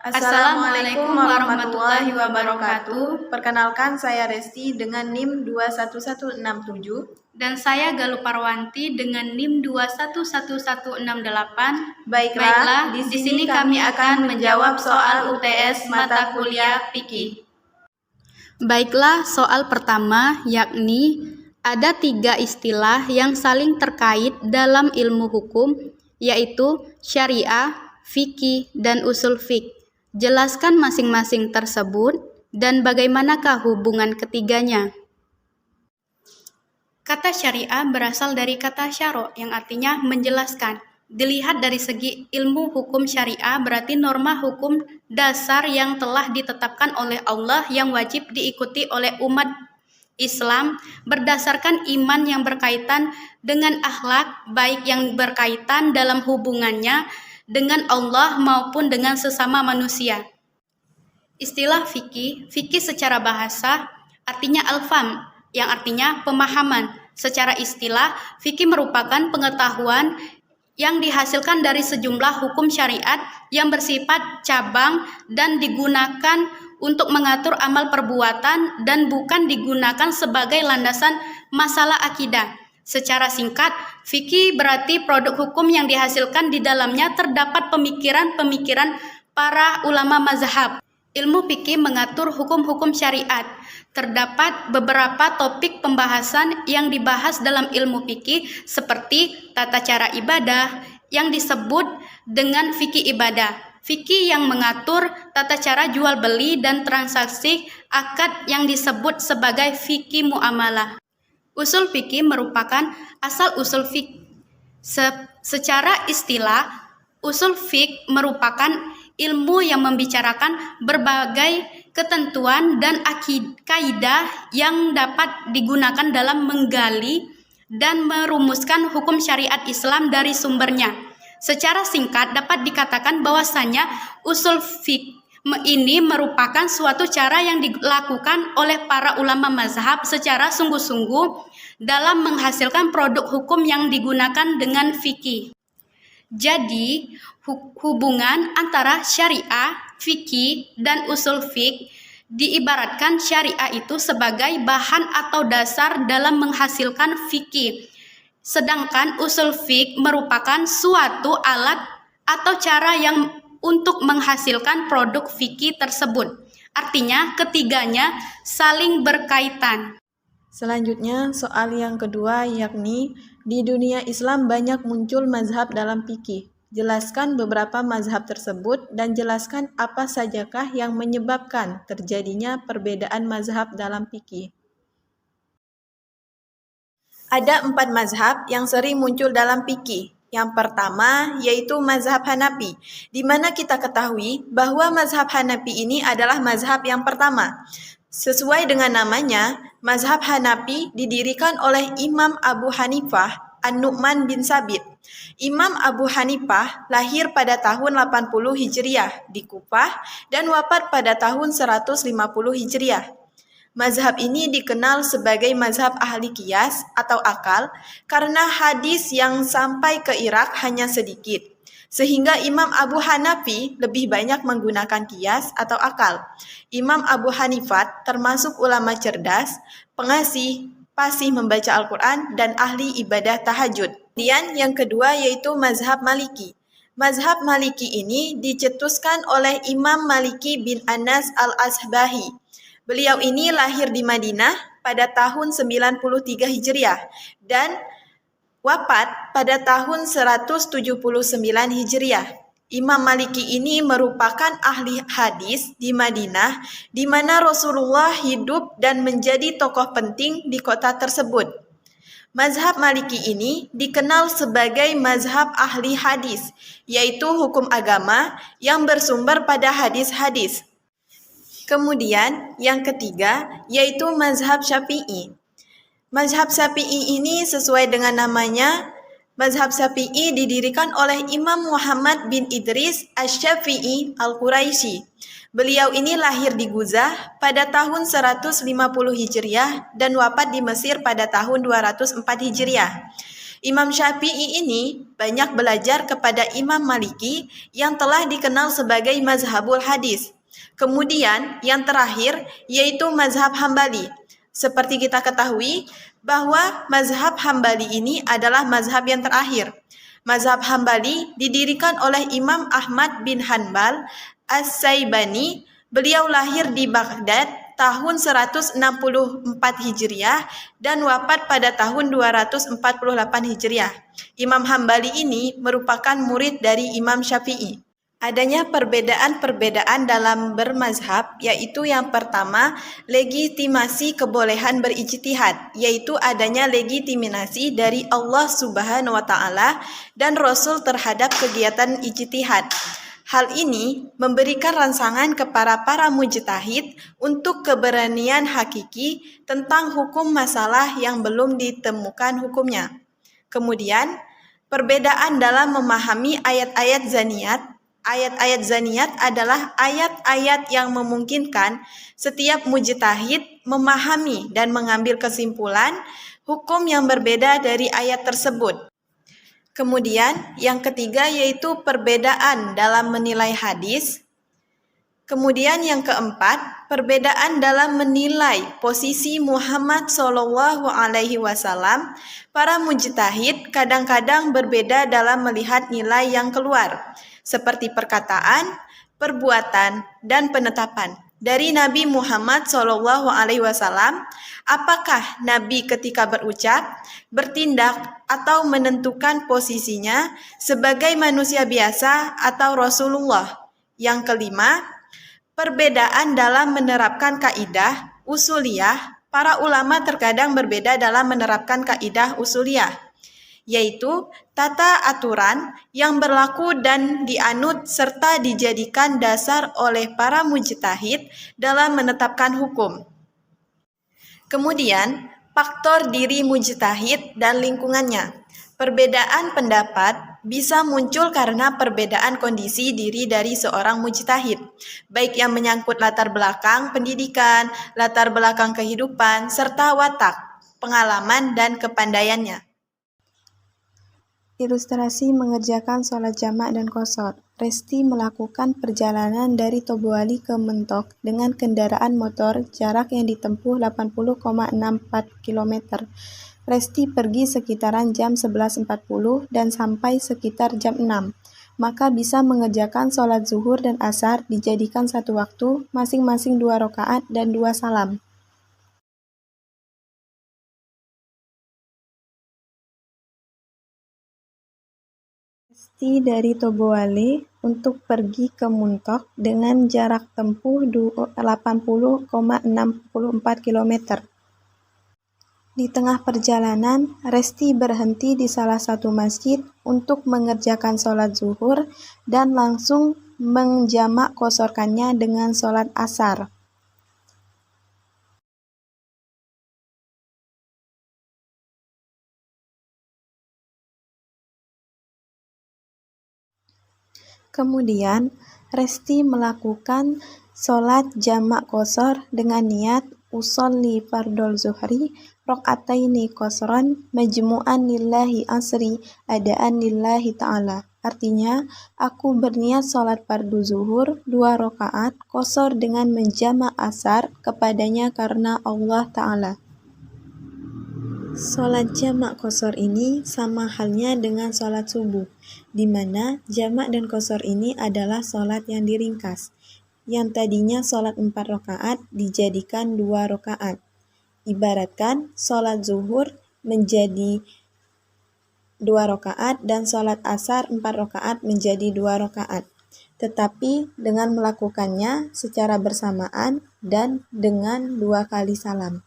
Assalamualaikum warahmatullahi wabarakatuh. Perkenalkan, saya Resti dengan NIM 21167. Dan saya Galuh Parwanti dengan NIM 211168. Baiklah, di sini kami akan menjawab soal UTS mata kuliah fikih. Baiklah, soal pertama yakni ada 3 istilah yang saling terkait dalam ilmu hukum, yaitu syariah, fikih, dan usul fiqh. Jelaskan masing-masing tersebut dan bagaimanakah hubungan ketiganya. Kata syariah berasal dari kata syaro yang artinya menjelaskan. Dilihat dari segi ilmu hukum syariah berarti norma hukum dasar yang telah ditetapkan oleh Allah yang wajib diikuti oleh umat Islam berdasarkan iman yang berkaitan dengan akhlak, baik yang berkaitan dalam hubungannya dengan Allah maupun dengan sesama manusia. Istilah fikih secara bahasa artinya al-fam, yang artinya pemahaman. Secara istilah, fikih merupakan pengetahuan yang dihasilkan dari sejumlah hukum syariat yang bersifat cabang dan digunakan untuk mengatur amal perbuatan dan bukan digunakan sebagai landasan masalah akidah. Secara singkat, fikih berarti produk hukum yang dihasilkan di dalamnya terdapat pemikiran-pemikiran para ulama mazhab. Ilmu fikih mengatur hukum-hukum syariat. Terdapat beberapa topik pembahasan yang dibahas dalam ilmu fikih seperti tata cara ibadah yang disebut dengan fikih ibadah, fikih yang mengatur tata cara jual beli dan transaksi akad yang disebut sebagai fikih muamalah. Usul fikih merupakan asal usul fikih. Secara istilah, usul fikih merupakan ilmu yang membicarakan berbagai ketentuan dan kaidah yang dapat digunakan dalam menggali dan merumuskan hukum syariat Islam dari sumbernya. Secara singkat dapat dikatakan bahwasanya usul fikih ini merupakan suatu cara yang dilakukan oleh para ulama mazhab secara sungguh-sungguh dalam menghasilkan produk hukum yang digunakan dengan fikih. Jadi, hubungan antara syariah, fikih, dan usul fikih diibaratkan syariah itu sebagai bahan atau dasar dalam menghasilkan fikih. Sedangkan usul fikih merupakan suatu alat atau cara yang untuk menghasilkan produk fikih tersebut. Artinya, ketiganya saling berkaitan. Selanjutnya, soal yang kedua yakni di dunia Islam banyak muncul mazhab dalam fikih. Jelaskan beberapa mazhab tersebut dan jelaskan apa sajakah yang menyebabkan terjadinya perbedaan mazhab dalam fikih. Ada 4 mazhab yang sering muncul dalam fikih. Yang pertama yaitu mazhab Hanafi, di mana kita ketahui bahwa mazhab Hanafi ini adalah mazhab yang pertama. Sesuai dengan namanya, mazhab Hanafi didirikan oleh Imam Abu Hanifah An-Nu'man bin Sabit. Imam Abu Hanifah lahir pada tahun 80 Hijriah di Kufah dan wafat pada tahun 150 Hijriah. Mazhab ini dikenal sebagai mazhab ahli qiyas atau akal karena hadis yang sampai ke Irak hanya sedikit. Sehingga Imam Abu Hanafi lebih banyak menggunakan qiyas atau akal. Imam Abu Hanifah termasuk ulama cerdas, pengasih, fasih membaca Al-Quran, dan ahli ibadah tahajud. Kemudian yang kedua yaitu mazhab Maliki. Mazhab Maliki ini dicetuskan oleh Imam Maliki bin Anas al-Asbahi. Beliau ini lahir di Madinah pada tahun 93 Hijriah dan wafat pada tahun 179 Hijriah. Imam Maliki ini merupakan ahli hadis di Madinah di mana Rasulullah hidup dan menjadi tokoh penting di kota tersebut. Mazhab Maliki ini dikenal sebagai mazhab ahli hadis, yaitu hukum agama yang bersumber pada hadis-hadis. Kemudian yang ketiga yaitu mazhab Syafi'i. Mazhab Syafi'i ini sesuai dengan namanya, mazhab Syafi'i didirikan oleh Imam Muhammad bin Idris Asy-Syafi'i Al-Quraisy. Beliau ini lahir di Guzah pada tahun 150 Hijriah dan wafat di Mesir pada tahun 204 Hijriah. Imam Syafi'i ini banyak belajar kepada Imam Maliki yang telah dikenal sebagai mazhabul hadis. Kemudian yang terakhir yaitu mazhab Hambali. Seperti kita ketahui bahwa mazhab Hambali ini adalah mazhab yang terakhir. Mazhab Hambali didirikan oleh Imam Ahmad bin Hanbal As-Saibani. Beliau lahir di Baghdad tahun 164 Hijriah dan wafat pada tahun 248 Hijriah. Imam Hambali ini merupakan murid dari Imam Syafi'i. Adanya perbedaan-perbedaan dalam bermazhab, yaitu yang pertama, legitimasi kebolehan berijtihad, yaitu adanya legitimasi dari Allah Subhanahu wa Ta'ala dan Rasul terhadap kegiatan ijtihad. Hal ini memberikan rangsangan kepada para mujtahid untuk keberanian hakiki tentang hukum masalah yang belum ditemukan hukumnya. Kemudian, perbedaan dalam memahami ayat-ayat zaniyat. Ayat-ayat zaniyat adalah ayat-ayat yang memungkinkan setiap mujtahid memahami dan mengambil kesimpulan hukum yang berbeda dari ayat tersebut. Kemudian yang ketiga yaitu perbedaan dalam menilai hadis. Kemudian yang keempat, perbedaan dalam menilai posisi Muhammad Shallallahu Alaihi Wasallam. Para mujtahid kadang-kadang berbeda dalam melihat nilai yang keluar, seperti perkataan, perbuatan, dan penetapan. Dari Nabi Muhammad Shallallahu Alaihi Wasallam, apakah Nabi ketika berucap, bertindak, atau menentukan posisinya sebagai manusia biasa atau Rasulullah? Yang kelima, perbedaan dalam menerapkan kaidah usuliyah. Para ulama terkadang berbeda dalam menerapkan kaidah usuliyah, yaitu tata aturan yang berlaku dan dianut serta dijadikan dasar oleh para mujtahid dalam menetapkan hukum. Kemudian, faktor diri mujtahid dan lingkungannya. Perbedaan pendapat bisa muncul karena perbedaan kondisi diri dari seorang mujtahid, baik yang menyangkut latar belakang pendidikan, latar belakang kehidupan, serta watak, pengalaman, dan kepandaiannya. Ilustrasi mengerjakan sholat jamak dan qashar. Resti melakukan perjalanan dari Tobuali ke Mentok dengan kendaraan motor jarak yang ditempuh 80,64 km. Resti pergi sekitaran jam 11.40 dan sampai sekitar jam 6. Maka bisa mengerjakan sholat zuhur dan asar dijadikan satu waktu, masing-masing 2 rakaat dan 2 salam. Resti dari Tobuale untuk pergi ke Muntok dengan jarak tempuh 80,64 km. Di tengah perjalanan, Resti berhenti di salah satu masjid untuk mengerjakan sholat zuhur dan langsung menjamak qasharkannya dengan sholat asar. Kemudian, Resti melakukan sholat jamak qashar dengan niat usolli fardol zuhri rok'ataini qashran majmu'an lillahi asri adaan lillahi ta'ala. Artinya, aku berniat sholat fardu zuhur 2 rakaat qashar dengan menjamak asar kepadanya karena Allah Ta'ala. Sholat jamak qashar ini sama halnya dengan sholat subuh, di mana jamak dan qashar ini adalah sholat yang diringkas. Yang tadinya sholat 4 rakaat dijadikan 2 rakaat. Ibaratkan sholat zuhur menjadi 2 rakaat dan sholat asar 4 rakaat menjadi 2 rakaat. Tetapi dengan melakukannya secara bersamaan dan dengan 2 kali salam.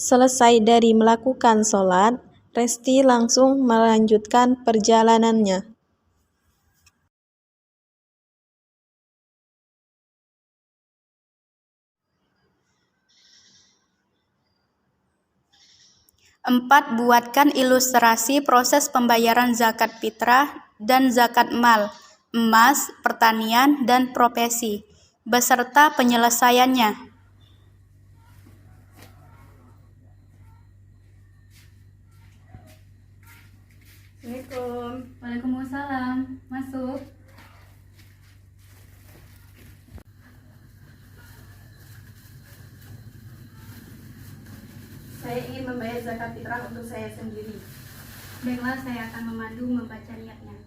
Selesai dari melakukan sholat, Resti langsung melanjutkan perjalanannya. 4. Buatkan ilustrasi proses pembayaran zakat fitrah dan zakat mal, emas, pertanian, dan profesi, beserta penyelesaiannya. Assalamualaikum. Waalaikumsalam. Masuk. Saya ingin membayar zakat fitrah untuk saya sendiri. Baiklah, saya akan memandu membaca niatnya.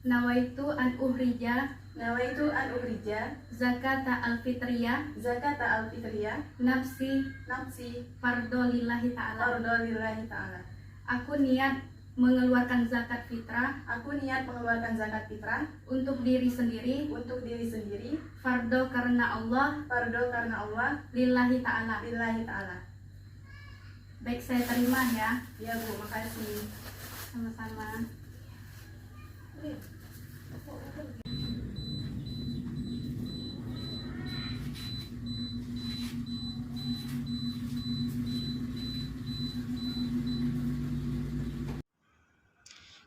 Nawaitu an uhrija Nawaitu an ukhrija zakata al-fitriyah zakata al-fitriyah nafsi nafsi fardo lillahi ta'ala. fardhu lillahi ta'ala. Aku niat mengeluarkan zakat fitrah Aku niat mengeluarkan zakat fitrah untuk diri sendiri, untuk diri sendiri, fardo karena Allah, fardhu karena Allah, lillahi ta'ala. lillahi ta'ala. Baik, saya terima ya. Ya Bu, makasih. Sama-sama.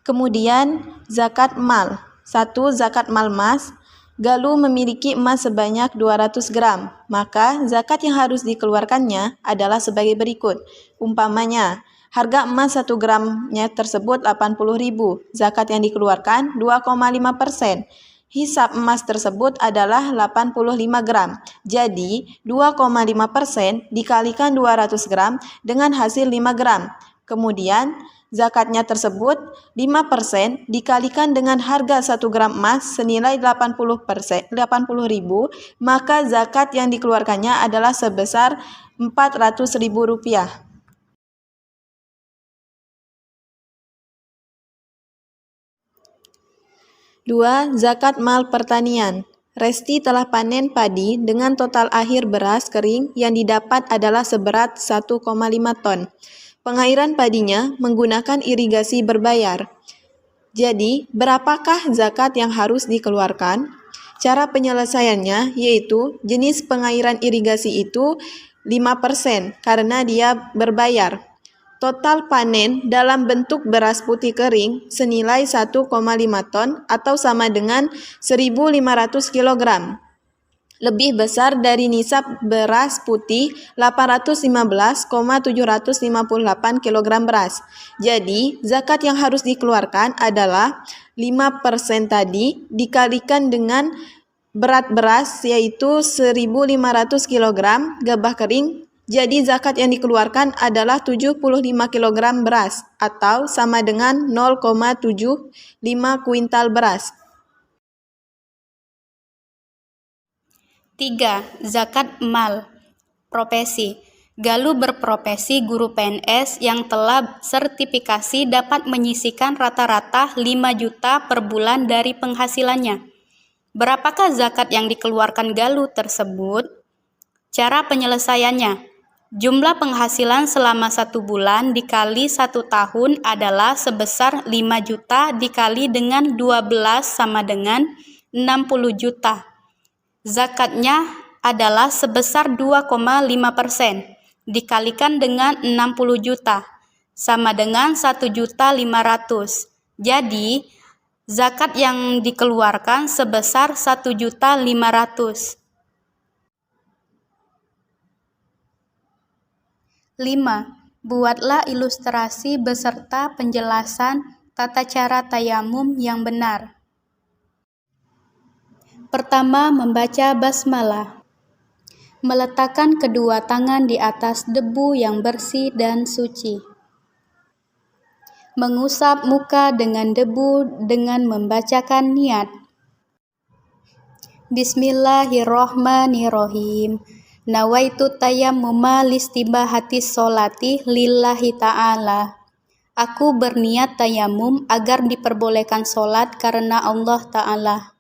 Kemudian zakat mal. 1. Zakat mal emas. Galuh memiliki emas sebanyak 200 gram, maka zakat yang harus dikeluarkannya adalah sebagai berikut. Umpamanya, harga emas 1 gramnya tersebut 80.000, zakat yang dikeluarkan 2,5%. Hisab emas tersebut adalah 85 gram. Jadi, 2,5% dikalikan 200 gram dengan hasil 5 gram. Kemudian, zakatnya tersebut 5% dikalikan dengan harga 1 gram emas senilai 80.000, maka zakat yang dikeluarkannya adalah sebesar Rp400.000. 2. Zakat mal pertanian. Resti telah panen padi dengan total akhir beras kering yang didapat adalah seberat 1,5 ton. Pengairan padinya menggunakan irigasi berbayar. Jadi, berapakah zakat yang harus dikeluarkan? Cara penyelesaiannya yaitu jenis pengairan irigasi itu 5% karena dia berbayar. Total panen dalam bentuk beras putih kering senilai 1,5 ton atau sama dengan 1.500 kg. Lebih besar dari nisab beras putih 815,758 kg beras. Jadi, zakat yang harus dikeluarkan adalah 5% tadi dikalikan dengan berat beras yaitu 1.500 kg gabah kering. Jadi zakat yang dikeluarkan adalah 75 kg beras atau sama dengan 0,75 kuintal beras. 3. Zakat mal profesi. Galuh berprofesi guru PNS yang telah sertifikasi dapat menyisihkan rata-rata 5 juta per bulan dari penghasilannya. Berapakah zakat yang dikeluarkan Galuh tersebut? Cara penyelesaiannya. Jumlah penghasilan selama 1 bulan dikali 1 tahun adalah sebesar 5 juta dikali dengan 12 sama dengan 60 juta. Zakatnya adalah sebesar 2,5% dikalikan dengan 60 juta sama dengan 1.500.000. Jadi, zakat yang dikeluarkan sebesar 1.500.000. 5. Buatlah ilustrasi beserta penjelasan tata cara tayamum yang benar. Pertama, membaca basmalah. Meletakkan kedua tangan di atas debu yang bersih dan suci. Mengusap muka dengan debu dengan membacakan niat. Bismillahirrohmanirrohim. Nawaitu tayammuma listibahati sholati lillahi ta'ala. Aku berniat tayamum agar diperbolehkan sholat karena Allah Ta'ala.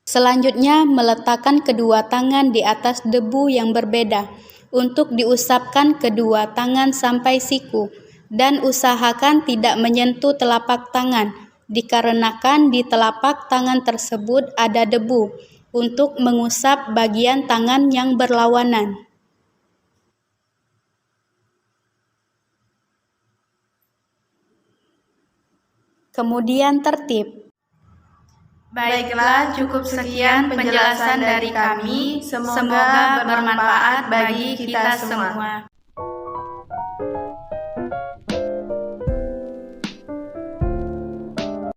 Selanjutnya, meletakkan kedua tangan di atas debu yang berbeda untuk diusapkan kedua tangan sampai siku dan usahakan tidak menyentuh telapak tangan dikarenakan di telapak tangan tersebut ada debu untuk mengusap bagian tangan yang berlawanan. kemudian tertib. Baiklah, cukup sekian penjelasan dari kami. Semoga bermanfaat bagi kita semua.